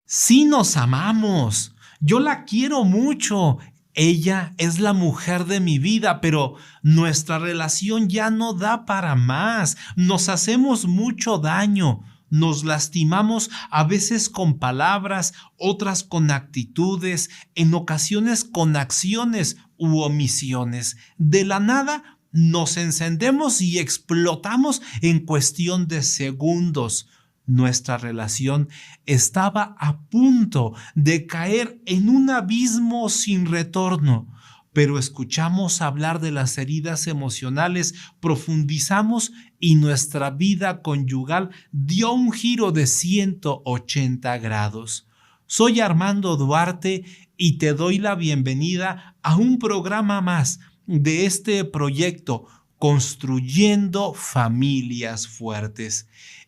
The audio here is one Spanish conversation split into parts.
Sí nos amamos. Yo la quiero mucho. Ella es la mujer de mi vida, pero nuestra relación ya no da para más. Nos hacemos mucho daño. Nos lastimamos a veces con palabras, otras con actitudes, en ocasiones con acciones u omisiones. De la nada nos encendemos y explotamos en cuestión de segundos. Nuestra relación estaba a punto de caer en un abismo sin retorno, pero escuchamos hablar de las heridas emocionales, profundizamos y nuestra vida conyugal dio un giro de 180 grados. Soy Armando Duarte y te doy la bienvenida a un programa más de este proyecto Construyendo Familias Fuertes.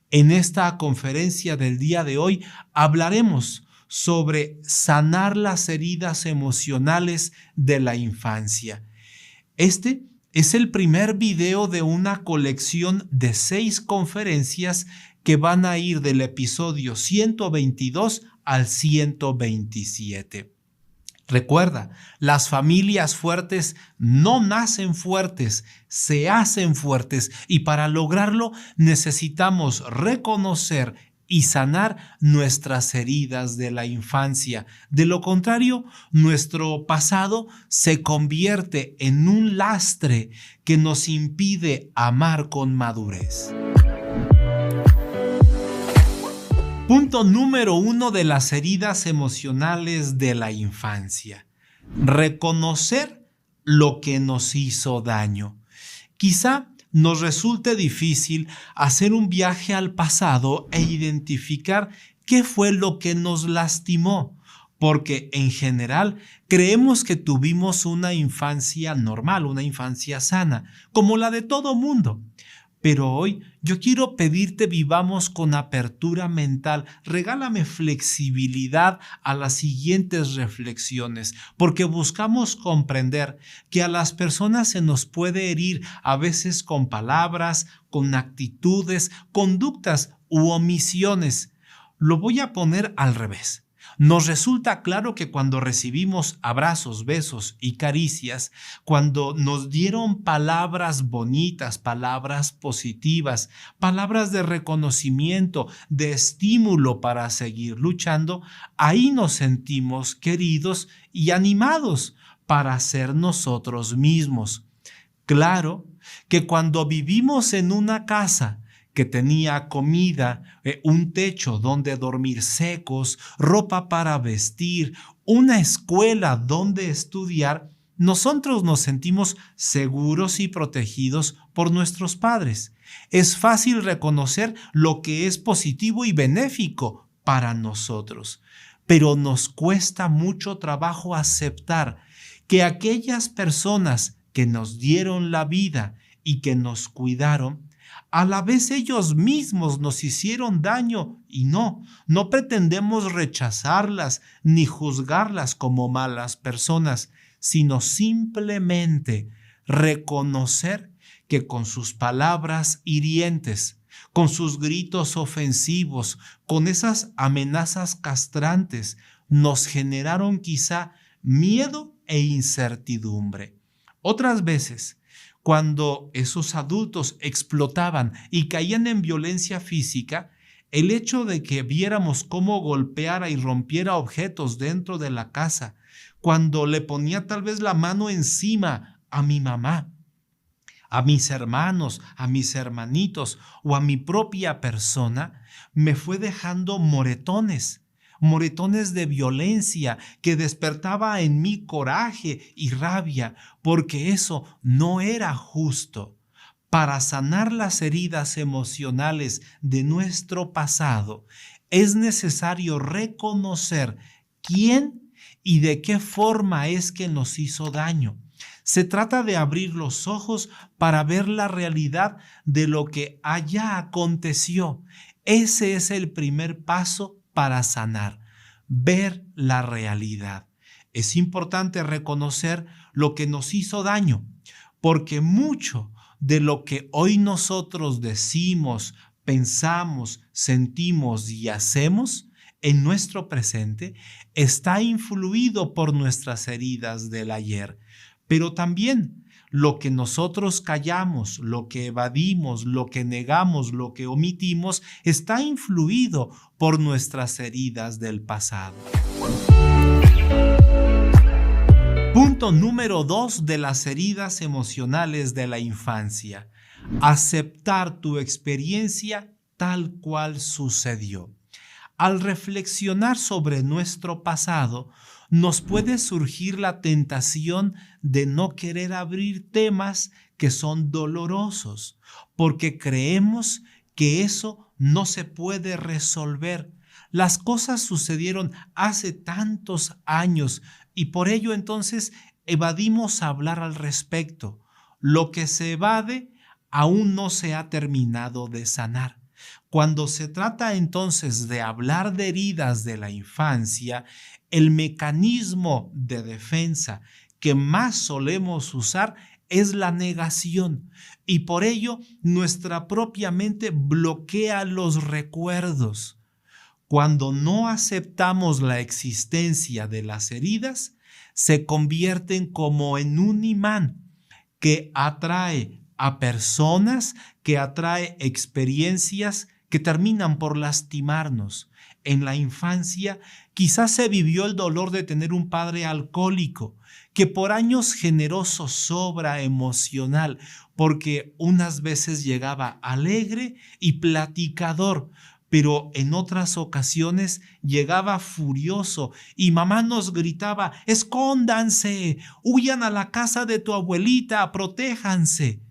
En esta conferencia del día de hoy hablaremos sobre sanar las heridas emocionales de la infancia. Este es el primer video de una colección de 6 conferencias que van a ir del episodio 122 al 127. Recuerda, las familias fuertes no nacen fuertes, se hacen fuertes y para lograrlo necesitamos reconocer y sanar nuestras heridas de la infancia. De lo contrario, nuestro pasado se convierte en un lastre que nos impide amar con madurez. Punto número 1 de las heridas emocionales de la infancia: reconocer lo que nos hizo daño. Quizá nos resulte difícil hacer un viaje al pasado e identificar qué fue lo que nos lastimó, porque en general creemos que tuvimos una infancia normal, una infancia sana, como la de todo mundo. Pero hoy yo quiero pedirte vivamos con apertura mental. Regálame flexibilidad a las siguientes reflexiones, porque buscamos comprender que a las personas se nos puede herir a veces con palabras, con actitudes, conductas u omisiones. Lo voy a poner al revés. Nos resulta claro que cuando recibimos abrazos, besos y caricias, cuando nos dieron palabras bonitas, palabras positivas, palabras de reconocimiento, de estímulo para seguir luchando, ahí nos sentimos queridos y animados para ser nosotros mismos. Claro que cuando vivimos en una casa que tenía comida, un techo donde dormir secos, ropa para vestir, una escuela donde estudiar, nosotros nos sentimos seguros y protegidos por nuestros padres. Es fácil reconocer lo que es positivo y benéfico para nosotros, pero nos cuesta mucho trabajo aceptar que aquellas personas que nos dieron la vida y que nos cuidaron, a la vez ellos mismos nos hicieron daño y no pretendemos rechazarlas ni juzgarlas como malas personas, sino simplemente reconocer que con sus palabras hirientes, con sus gritos ofensivos, con esas amenazas castrantes, nos generaron quizá miedo e incertidumbre. Otras veces, cuando esos adultos explotaban y caían en violencia física, el hecho de que viéramos cómo golpeara y rompiera objetos dentro de la casa, cuando le ponía tal vez la mano encima a mi mamá, a mis hermanos, a mis hermanitos o a mi propia persona, me fue dejando moretones de violencia que despertaba en mí coraje y rabia, porque eso no era justo. Para sanar las heridas emocionales de nuestro pasado, es necesario reconocer quién y de qué forma es que nos hizo daño. Se trata de abrir los ojos para ver la realidad de lo que allá aconteció. Ese es el primer paso para sanar, ver la realidad. Es importante reconocer lo que nos hizo daño, porque mucho de lo que hoy nosotros decimos, pensamos, sentimos y hacemos en nuestro presente está influido por nuestras heridas del ayer, pero también lo que nosotros callamos, lo que evadimos, lo que negamos, lo que omitimos, está influido por nuestras heridas del pasado. Punto número 2 de las heridas emocionales de la infancia: aceptar tu experiencia tal cual sucedió. Al reflexionar sobre nuestro pasado, nos puede surgir la tentación de no querer abrir temas que son dolorosos, porque creemos que eso no se puede resolver. Las cosas sucedieron hace tantos años y por ello entonces evadimos hablar al respecto. Lo que se evade aún no se ha terminado de sanar. Cuando se trata entonces de hablar de heridas de la infancia, el mecanismo de defensa que más solemos usar es la negación, y por ello nuestra propia mente bloquea los recuerdos. Cuando no aceptamos la existencia de las heridas, se convierten como en un imán que atrae a personas, que atrae experiencias que terminan por lastimarnos. En la infancia quizás se vivió el dolor de tener un padre alcohólico que por años generó zozobra emocional, porque unas veces llegaba alegre y platicador, pero en otras ocasiones llegaba furioso y mamá nos gritaba: escóndanse, huyan a la casa de tu abuelita, protéjanse.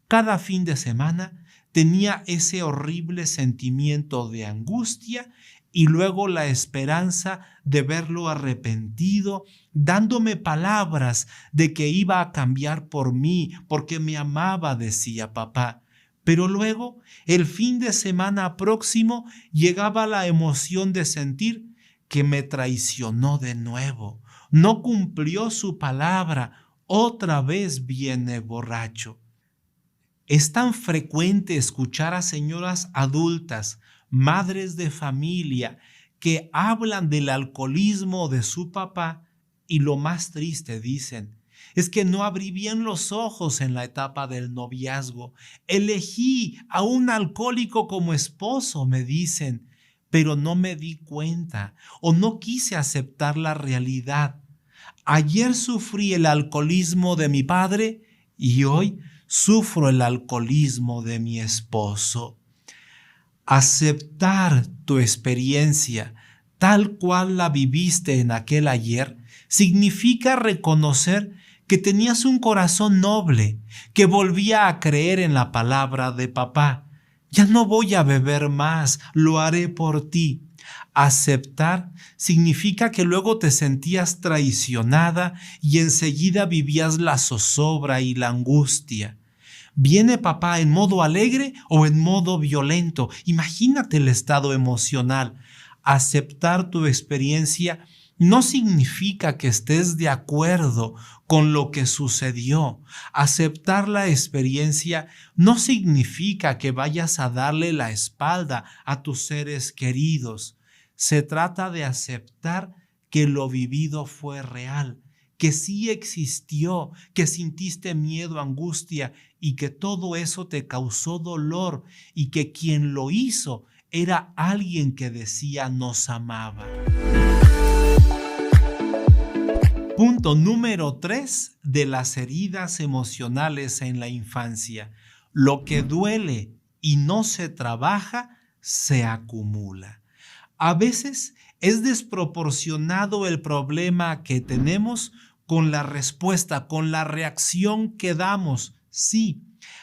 Cada fin de semana tenía ese horrible sentimiento de angustia y luego la esperanza de verlo arrepentido, dándome palabras de que iba a cambiar por mí, porque me amaba, decía papá. Pero luego, el fin de semana próximo, llegaba la emoción de sentir que me traicionó de nuevo. No cumplió su palabra, otra vez viene borracho. Es tan frecuente escuchar a señoras adultas, madres de familia, que hablan del alcoholismo de su papá y lo más triste dicen: es que no abrí bien los ojos en la etapa del noviazgo. Elegí a un alcohólico como esposo, me dicen, pero no me di cuenta o no quise aceptar la realidad. Ayer sufrí el alcoholismo de mi padre y hoy sufro el alcoholismo de mi esposo. Aceptar tu experiencia tal cual la viviste en aquel ayer significa reconocer que tenías un corazón noble, que volvía a creer en la palabra de papá. Ya no voy a beber más, lo haré por ti. Aceptar significa que luego te sentías traicionada y enseguida vivías la zozobra y la angustia. ¿Viene papá en modo alegre o en modo violento? Imagínate el estado emocional. Aceptar tu experiencia no significa que estés de acuerdo con lo que sucedió. Aceptar la experiencia no significa que vayas a darle la espalda a tus seres queridos. Se trata de aceptar que lo vivido fue real, que sí existió, que sintiste miedo, angustia y que todo eso te causó dolor y que quien lo hizo era alguien que decía nos amaba. Punto número 3 de las heridas emocionales en la infancia: lo que duele y no se trabaja, se acumula. A veces es desproporcionado el problema que tenemos con la respuesta, con la reacción que damos. Sí,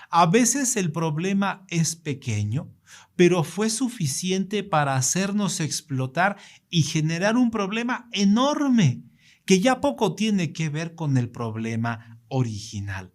a veces el problema es pequeño, pero fue suficiente para hacernos explotar y generar un problema enorme que ya poco tiene que ver con el problema original.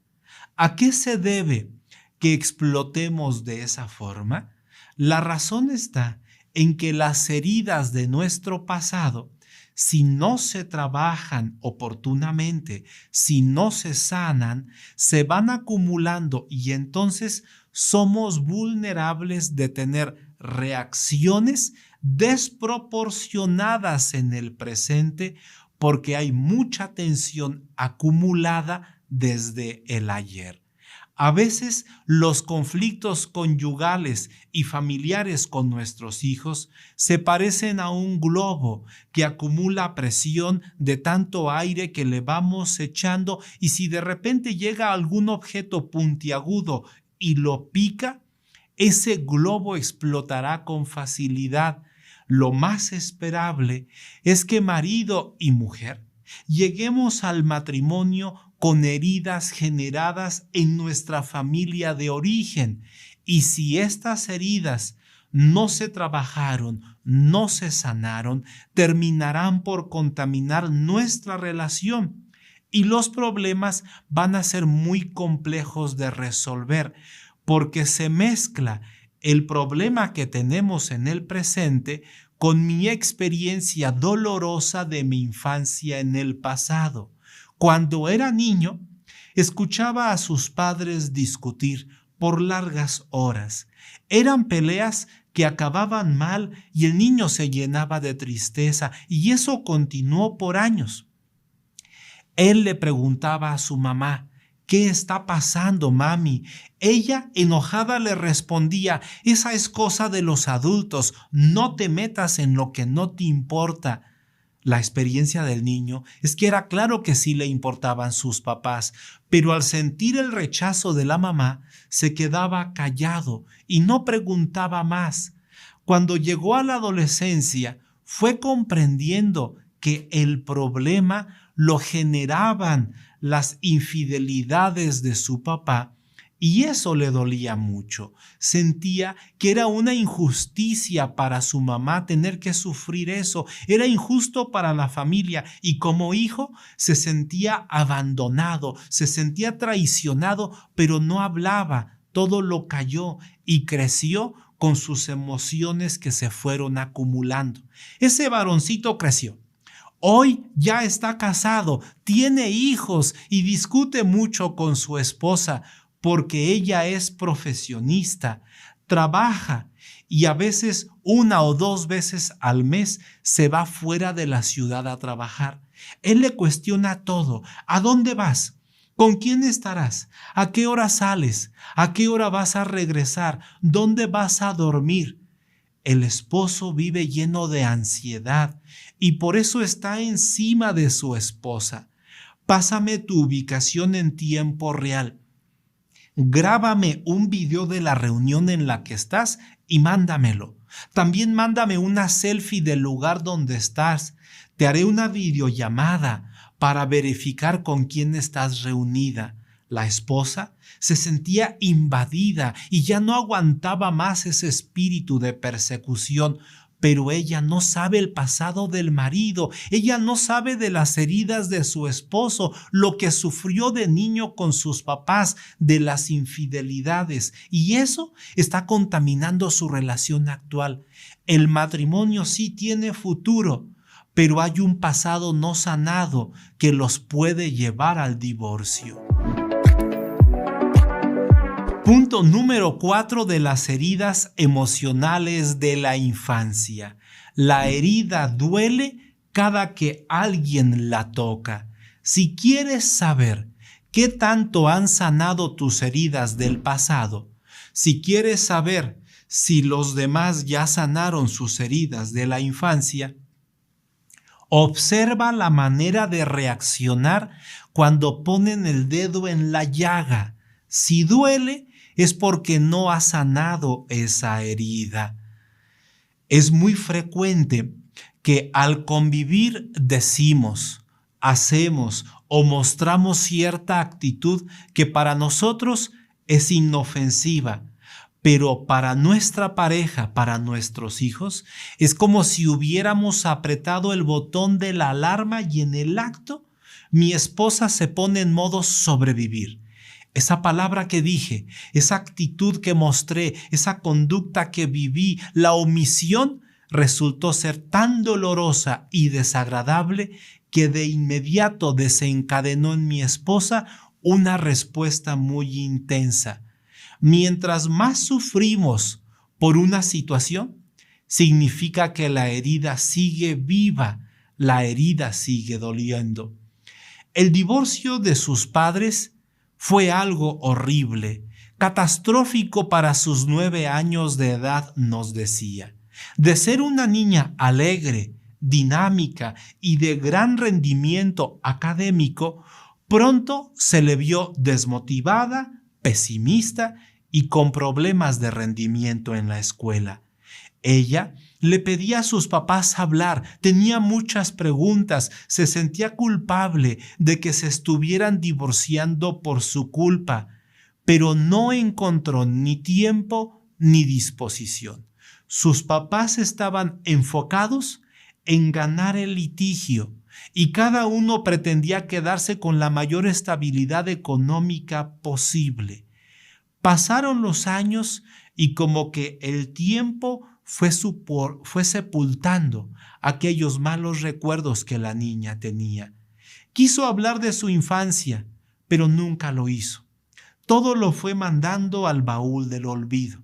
¿A qué se debe que explotemos de esa forma? La razón está en que las heridas de nuestro pasado, si no se trabajan oportunamente, si no se sanan, se van acumulando y entonces somos vulnerables de tener reacciones desproporcionadas en el presente porque hay mucha tensión acumulada desde el ayer. A veces los conflictos conyugales y familiares con nuestros hijos se parecen a un globo que acumula presión de tanto aire que le vamos echando, y si de repente llega algún objeto puntiagudo y lo pica, ese globo explotará con facilidad. Lo más esperable es que marido y mujer lleguemos al matrimonio con heridas generadas en nuestra familia de origen, y si estas heridas no se trabajaron, no se sanaron, terminarán por contaminar nuestra relación y los problemas van a ser muy complejos de resolver porque se mezcla el problema que tenemos en el presente con mi experiencia dolorosa de mi infancia en el pasado. Cuando era niño, escuchaba a sus padres discutir por largas horas. Eran peleas que acababan mal y el niño se llenaba de tristeza, y eso continuó por años. Él le preguntaba a su mamá: ¿qué está pasando, mami? Ella, enojada, le respondía: esa es cosa de los adultos, no te metas en lo que no te importa. La experiencia del niño es que era claro que sí le importaban sus papás, pero al sentir el rechazo de la mamá, se quedaba callado y no preguntaba más. Cuando llegó a la adolescencia, fue comprendiendo que el problema lo generaban las infidelidades de su papá, y eso le dolía mucho. Sentía que era una injusticia para su mamá tener que sufrir eso. Era injusto para la familia, y como hijo se sentía abandonado, se sentía traicionado, pero no hablaba. Todo lo calló y creció con sus emociones que se fueron acumulando. Ese varoncito creció. Hoy ya está casado, tiene hijos y discute mucho con su esposa porque ella es profesionista, trabaja y a veces 1 o 2 veces al mes se va fuera de la ciudad a trabajar. Él le cuestiona todo. ¿A dónde vas? ¿Con quién estarás? ¿A qué hora sales? ¿A qué hora vas a regresar? ¿Dónde vas a dormir? El esposo vive lleno de ansiedad y por eso está encima de su esposa. Pásame tu ubicación en tiempo real. Grábame un video de la reunión en la que estás y mándamelo. También mándame una selfie del lugar donde estás. Te haré una videollamada para verificar con quién estás reunida. La esposa se sentía invadida y ya no aguantaba más ese espíritu de persecución, pero ella no sabe el pasado del marido, ella no sabe de las heridas de su esposo, lo que sufrió de niño con sus papás, de las infidelidades, y eso está contaminando su relación actual. El matrimonio sí tiene futuro, pero hay un pasado no sanado que los puede llevar al divorcio. Punto número 4 de las heridas emocionales de la infancia. La herida duele cada que alguien la toca. Si quieres saber qué tanto han sanado tus heridas del pasado, si quieres saber si los demás ya sanaron sus heridas de la infancia, observa la manera de reaccionar cuando ponen el dedo en la llaga. Si duele, es porque no ha sanado esa herida. Es muy frecuente que al convivir decimos, hacemos o mostramos cierta actitud que para nosotros es inofensiva, pero para nuestra pareja, para nuestros hijos, es como si hubiéramos apretado el botón de la alarma y en el acto mi esposa se pone en modo sobrevivir. Esa palabra que dije, esa actitud que mostré, esa conducta que viví, la omisión resultó ser tan dolorosa y desagradable que de inmediato desencadenó en mi esposa una respuesta muy intensa. Mientras más sufrimos por una situación, significa que la herida sigue viva, la herida sigue doliendo. El divorcio de sus padres fue algo horrible, catastrófico para sus 9 años de edad, nos decía. De ser una niña alegre, dinámica y de gran rendimiento académico, pronto se le vio desmotivada, pesimista y con problemas de rendimiento en la escuela. Ella le pedía a sus papás hablar, tenía muchas preguntas, se sentía culpable de que se estuvieran divorciando por su culpa, pero no encontró ni tiempo ni disposición. Sus papás estaban enfocados en ganar el litigio y cada uno pretendía quedarse con la mayor estabilidad económica posible. Pasaron los años y como que el tiempo fue sepultando aquellos malos recuerdos que la niña tenía. Quiso hablar de su infancia, pero nunca lo hizo. Todo lo fue mandando al baúl del olvido.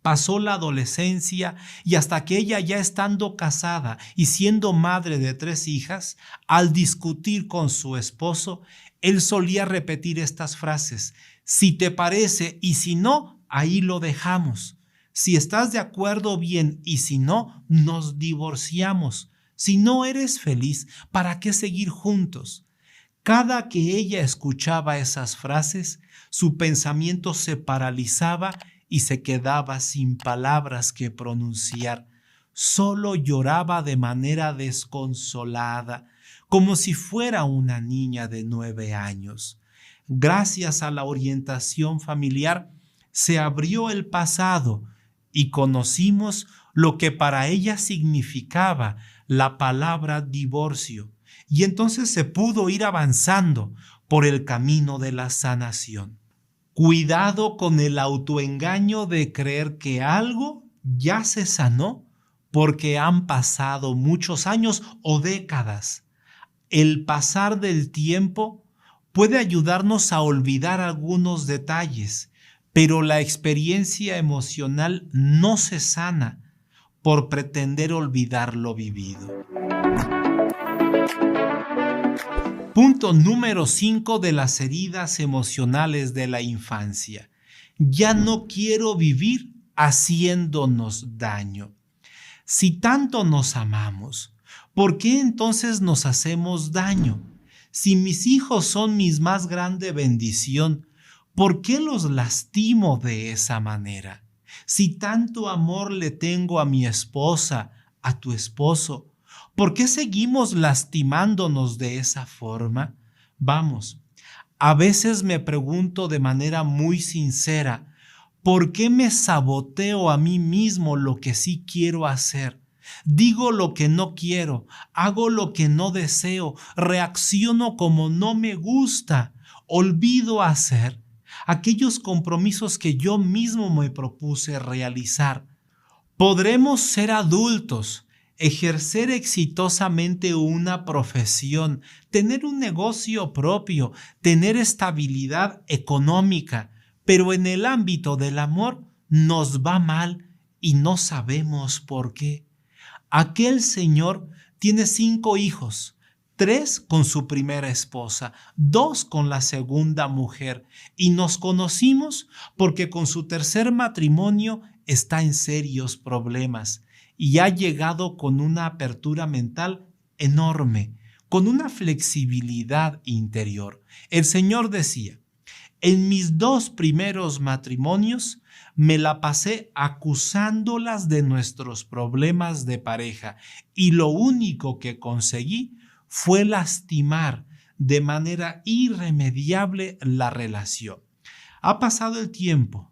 Pasó la adolescencia y hasta que ella, ya estando casada y siendo madre de 3 hijas, al discutir con su esposo, él solía repetir estas frases: si te parece y si no, ahí lo dejamos. Si estás de acuerdo, bien, y si no, nos divorciamos. Si no eres feliz, ¿para qué seguir juntos? Cada que ella escuchaba esas frases, su pensamiento se paralizaba y se quedaba sin palabras que pronunciar. Solo lloraba de manera desconsolada, como si fuera una niña de 9 años. Gracias a la orientación familiar, se abrió el pasado y conocimos lo que para ella significaba la palabra divorcio. Y entonces se pudo ir avanzando por el camino de la sanación. Cuidado con el autoengaño de creer que algo ya se sanó porque han pasado muchos años o décadas. El pasar del tiempo puede ayudarnos a olvidar algunos detalles, pero la experiencia emocional no se sana por pretender olvidar lo vivido. Punto número 5 de las heridas emocionales de la infancia. Ya no quiero vivir haciéndonos daño. Si tanto nos amamos, ¿por qué entonces nos hacemos daño? Si mis hijos son mi más grande bendición, ¿por qué los lastimo de esa manera? Si tanto amor le tengo a mi esposa, a tu esposo, ¿por qué seguimos lastimándonos de esa forma? Vamos, a veces me pregunto de manera muy sincera, ¿por qué me saboteo a mí mismo lo que sí quiero hacer? Digo lo que no quiero, hago lo que no deseo, reacciono como no me gusta, olvido hacer aquellos compromisos que yo mismo me propuse realizar. Podremos ser adultos, ejercer exitosamente una profesión, tener un negocio propio, tener estabilidad económica, pero en el ámbito del amor nos va mal y no sabemos por qué. Aquel señor tiene 5 hijos, 3 con su primera esposa, 2 con la segunda mujer, y nos conocimos porque con su tercer matrimonio está en serios problemas y ha llegado con una apertura mental enorme, con una flexibilidad interior. El Señor decía: en mis 2 primeros matrimonios me la pasé acusándolas de nuestros problemas de pareja y lo único que conseguí fue lastimar de manera irremediable la relación. Ha pasado el tiempo.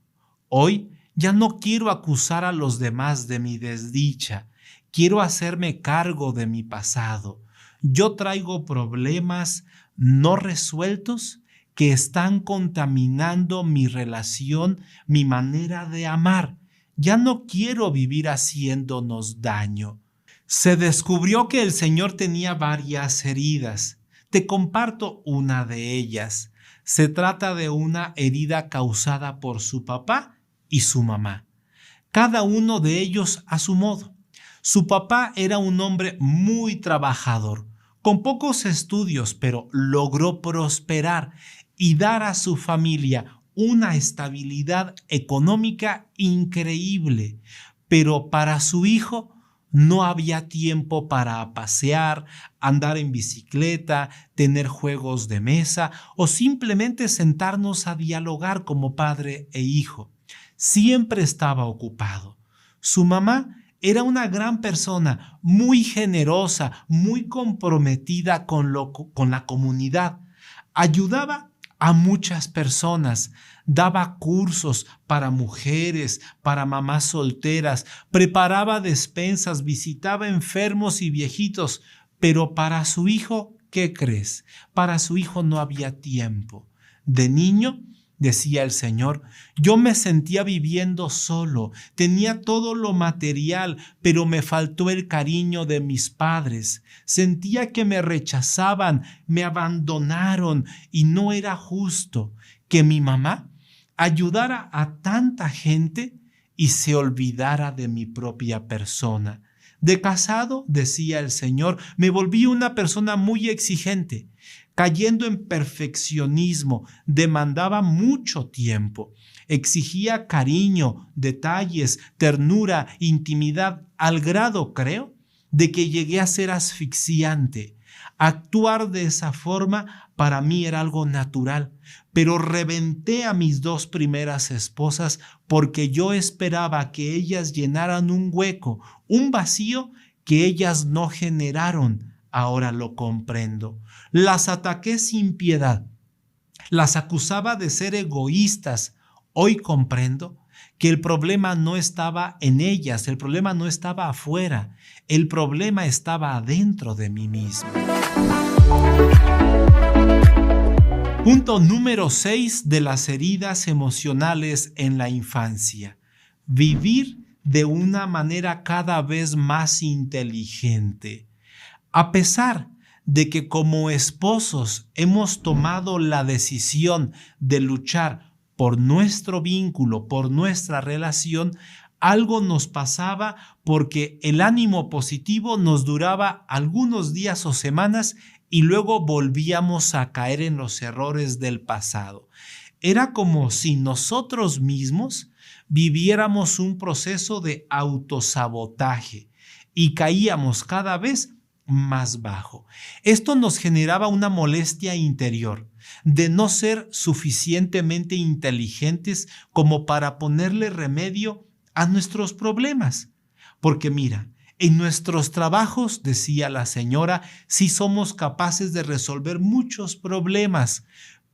Hoy ya no quiero acusar a los demás de mi desdicha. Quiero hacerme cargo de mi pasado. Yo traigo problemas no resueltos que están contaminando mi relación, mi manera de amar. Ya no quiero vivir haciéndonos daño. Se descubrió que el Señor tenía varias heridas. Te comparto una de ellas. Se trata de una herida causada por su papá y su mamá. cada uno de ellos a su modo. Su papá era un hombre muy trabajador, con pocos estudios, pero logró prosperar y dar a su familia una estabilidad económica increíble. Pero para su hijo no había tiempo para pasear, andar en bicicleta, tener juegos de mesa o simplemente sentarnos a dialogar como padre e hijo. Siempre estaba ocupado. Su mamá era una gran persona, muy generosa, muy comprometida con la comunidad. Ayudaba a muchas personas, daba cursos para mujeres, para mamás solteras, preparaba despensas, visitaba enfermos y viejitos, pero para su hijo, ¿qué crees? Para su hijo no había tiempo. De niño, decía el Señor, yo me sentía viviendo solo, tenía todo lo material, pero me faltó el cariño de mis padres. Sentía que me rechazaban, me abandonaron y no era justo que mi mamá ayudara a tanta gente y se olvidara de mi propia persona. De casado, decía el Señor, me volví una persona muy exigente, cayendo en perfeccionismo, demandaba mucho tiempo, exigía cariño, detalles, ternura, intimidad, al grado, creo, de que llegué a ser asfixiante. Actuar de esa forma para mí era algo natural, pero reventé a mis dos primeras esposas porque yo esperaba que ellas llenaran un hueco, un vacío que ellas no generaron. Ahora lo comprendo. Las ataqué sin piedad. Las acusaba de ser egoístas. Hoy comprendo que el problema no estaba en ellas, el problema no estaba afuera, el problema estaba adentro de mí mismo. Punto número 6 de las heridas emocionales en la infancia. Vivir de una manera cada vez más inteligente. A pesar de que como esposos hemos tomado la decisión de luchar por nuestro vínculo, por nuestra relación, algo nos pasaba porque el ánimo positivo nos duraba algunos días o semanas y luego volvíamos a caer en los errores del pasado. Era como si nosotros mismos viviéramos un proceso de autosabotaje y caíamos cada vez más bajo. Esto nos generaba una molestia interior de no ser suficientemente inteligentes como para ponerle remedio a nuestros problemas. Porque mira, en nuestros trabajos, decía la señora, sí somos capaces de resolver muchos problemas,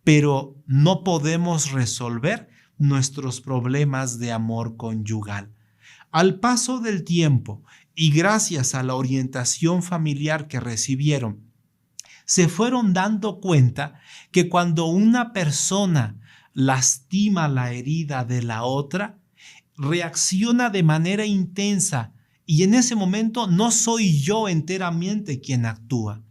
pero no podemos resolver nuestros problemas de amor conyugal. Al paso del tiempo y gracias a la orientación familiar que recibieron, se fueron dando cuenta que cuando una persona lastima la herida de la otra, reacciona de manera intensa y en ese momento no soy yo enteramente quien actúa.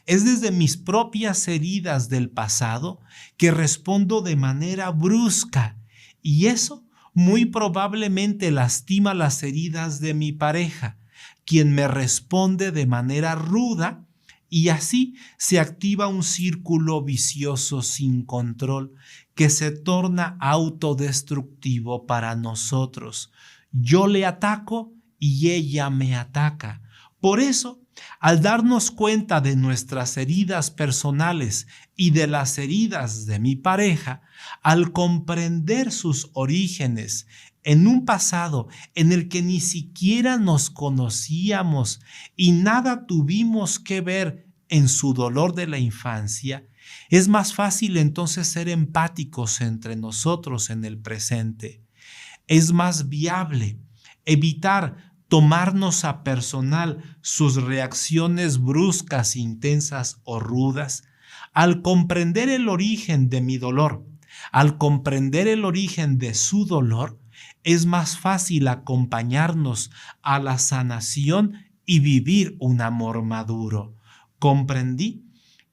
Es desde mis propias heridas del pasado que respondo de manera brusca y eso muy probablemente lastima las heridas de mi pareja, quien me responde de manera ruda y así se activa un círculo vicioso sin control que se torna autodestructivo para nosotros. Yo le ataco y ella me ataca. Por eso, al darnos cuenta de nuestras heridas personales y de las heridas de mi pareja, al comprender sus orígenes en un pasado en el que ni siquiera nos conocíamos y nada tuvimos que ver en su dolor de la infancia, es más fácil entonces ser empáticos entre nosotros en el presente. Es más viable evitar tomarnos a personal sus reacciones bruscas, intensas o rudas. Al comprender el origen de mi dolor, al comprender el origen de su dolor, es más fácil acompañarnos a la sanación y vivir un amor maduro. Comprendí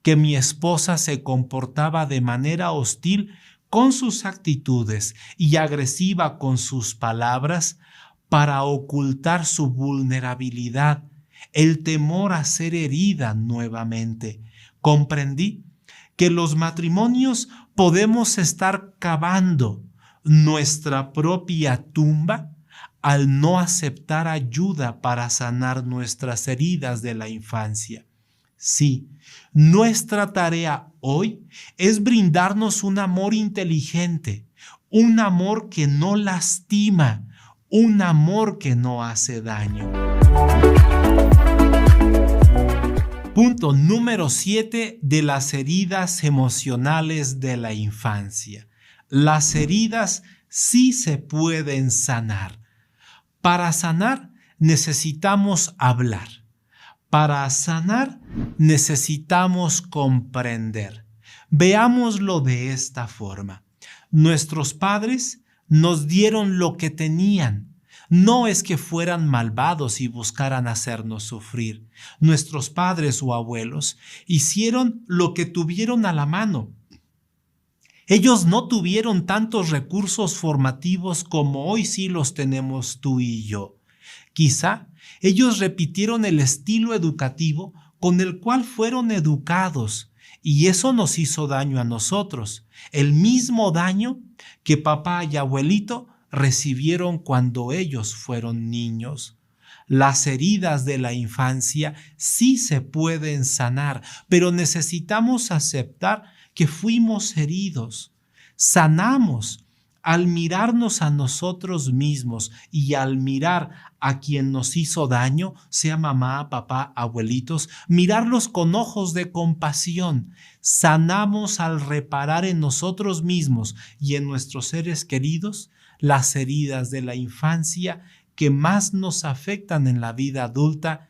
que mi esposa se comportaba de manera hostil con sus actitudes y agresiva con sus palabras para ocultar su vulnerabilidad, el temor a ser herida nuevamente. Comprendí que los matrimonios podemos estar cavando nuestra propia tumba al no aceptar ayuda para sanar nuestras heridas de la infancia. Sí, nuestra tarea hoy es brindarnos un amor inteligente, un amor que no lastima, un amor que no hace daño. Punto número 7 de las heridas emocionales de la infancia. Las heridas sí se pueden sanar. Para sanar necesitamos hablar. Para sanar necesitamos comprender. Veámoslo de esta forma. Nuestros padres nos dieron lo que tenían. No es que fueran malvados y buscaran hacernos sufrir. Nuestros padres o abuelos hicieron lo que tuvieron a la mano. Ellos no tuvieron tantos recursos formativos como hoy sí los tenemos tú y yo. Quizá ellos repitieron el estilo educativo con el cual fueron educados y eso nos hizo daño a nosotros. El mismo daño que papá y abuelito recibieron cuando ellos fueron niños. Las heridas de la infancia sí se pueden sanar, pero necesitamos aceptar que fuimos heridos. Sanamos al mirarnos a nosotros mismos y al mirar a quien nos hizo daño, sea mamá, papá, abuelitos, mirarlos con ojos de compasión. Sanamos al reparar en nosotros mismos y en nuestros seres queridos las heridas de la infancia que más nos afectan en la vida adulta.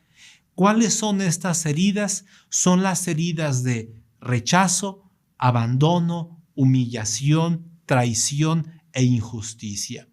¿Cuáles son estas heridas? Son las heridas de rechazo, abandono, humillación, traición e injusticia.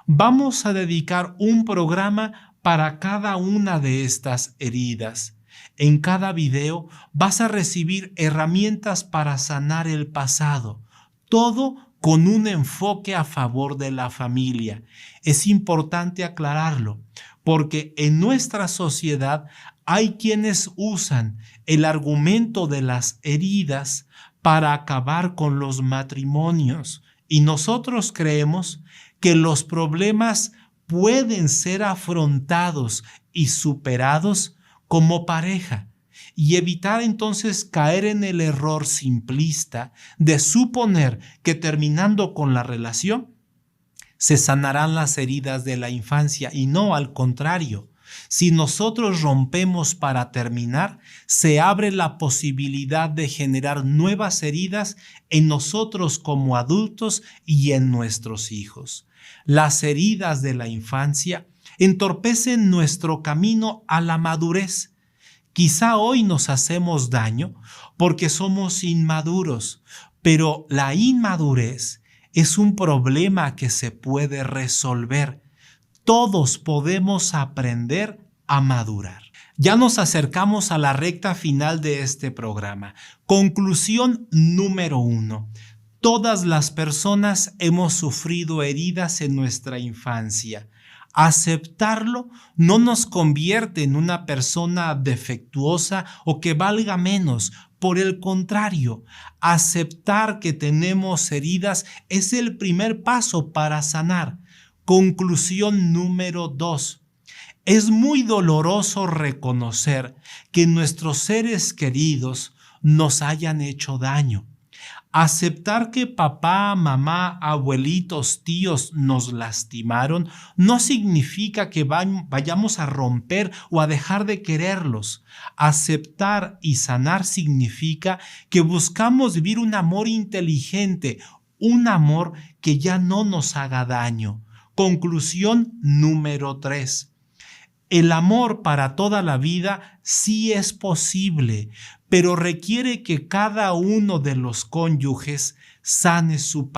Vamos a dedicar un programa para cada una de estas heridas. En cada video vas a recibir herramientas para sanar el pasado, todo con un enfoque a favor de la familia. Es importante aclararlo, porque en nuestra sociedad hay quienes usan el argumento de las heridas para acabar con los matrimonios. Y nosotros creemos que los problemas pueden ser afrontados y superados como pareja y evitar entonces caer en el error simplista de suponer que terminando con la relación se sanarán las heridas de la infancia y no, al contrario. Si nosotros rompemos para terminar, se abre la posibilidad de generar nuevas heridas en nosotros como adultos y en nuestros hijos. Las heridas de la infancia entorpecen nuestro camino a la madurez. Quizá hoy nos hacemos daño porque somos inmaduros, pero la inmadurez es un problema que se puede resolver. Todos podemos aprender a madurar. Ya nos acercamos a la recta final de este programa. Conclusión número 1. Todas las personas hemos sufrido heridas en nuestra infancia. Aceptarlo no nos convierte en una persona defectuosa o que valga menos. Por el contrario, aceptar que tenemos heridas es el primer paso para sanar. Conclusión número 2. Es muy doloroso reconocer que nuestros seres queridos nos hayan hecho daño. Aceptar que papá, mamá, abuelitos, tíos nos lastimaron no significa que vayamos a romper o a dejar de quererlos. Aceptar y sanar significa que buscamos vivir un amor inteligente, un amor que ya no nos haga daño. Conclusión número 3. El amor para toda la vida sí es posible, pero requiere que cada uno de los cónyuges sane su